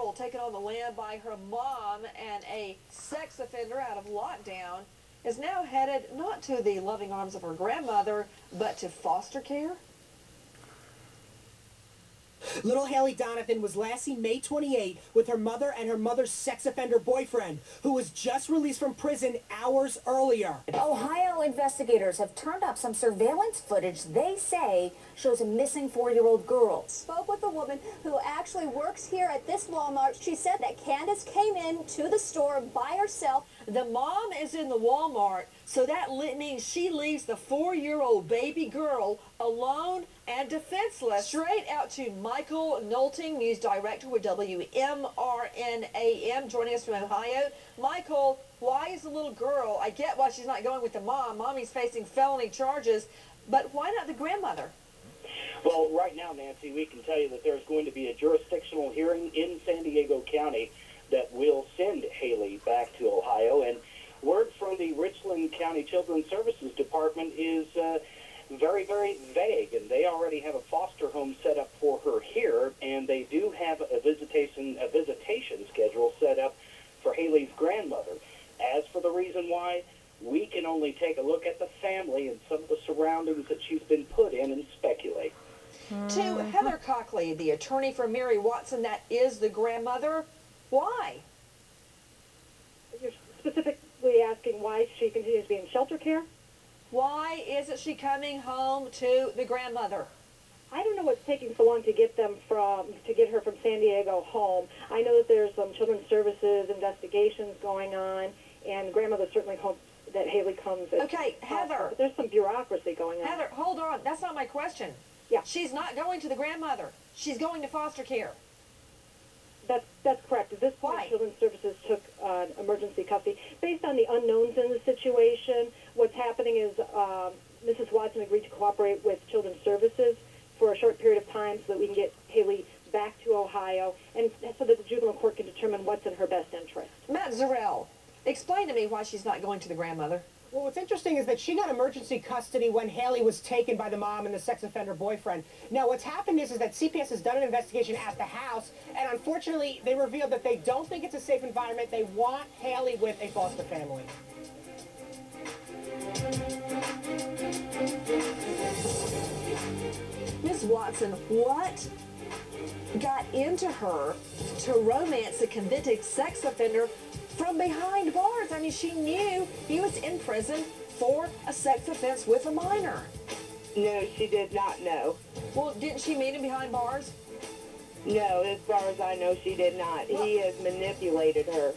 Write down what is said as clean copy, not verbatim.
girl taken on the lam by her mom and a sex offender out of lockdown is now headed not to the loving arms of her grandmother, but to foster care. Little Haylee Donovan was last seen May 28 with her mother and her mother's sex offender boyfriend, who was just released from prison hours earlier. Ohio investigators have turned up some surveillance footage they say shows a missing 4-year-old girl. Spoke with a woman who actually works here at this Walmart. She said that Candace came in to the store by herself. The mom is in the Walmart, so that means she leaves the 4-year-old baby girl alone and defenseless. Straight out to Michael Knowlting, news director with WMRN-AM, joining us from Ohio. Michael, why is the little girl, I get why she's not going with the mom. Mommy's facing felony charges, but why not the grandmother? Well, right now, Nancy, we can tell you that there's going to be a jurisdictional hearing in San Diego County that will send Haylee back to Ohio. And word from the Richland County Children's Services Department is very, very vague. And they already have a foster home set up for her here, and they do have a visitation schedule set up for Haylee's grandmother. As for the reason why, we can only take a look at the family and some of the surroundings that she's been put in and speculate. To Heather Cockley, the attorney for Mary Watson, that is the grandmother. Why? You're specifically asking why she continues to be in shelter care? Why isn't she coming home to the grandmother? I don't know what's taking so long to get her from San Diego home. I know that there's some children's services investigations going on, and grandmother certainly hopes that Haylee comes. Okay, Heather. But there's some bureaucracy going on. Heather, hold on. That's not my question. Yeah. She's not going to the grandmother. She's going to foster care. That's correct. At this point, Children's Services took emergency custody. Based on the unknowns in the situation, what's happening is Mrs. Watson agreed to cooperate with Children's Services for a short period of time so that we can get Haylee back to Ohio and so that the juvenile court can determine what's in her best interest. Matt Zarell, explain to me why she's not going to the grandmother. Well, what's interesting is that she got emergency custody when Haylee was taken by the mom and the sex offender boyfriend. Now, what's happened is that CPS has done an investigation at the house, and unfortunately, they revealed that they don't think it's a safe environment. They want Haylee with a foster family. Ms. Watson, what got into her to romance a convicted sex offender from behind bars? I mean, she knew he was in prison for a sex offense with a minor. No, she did not know. Well, didn't she meet him behind bars? No, as far as I know, she did not. Well, he has manipulated her.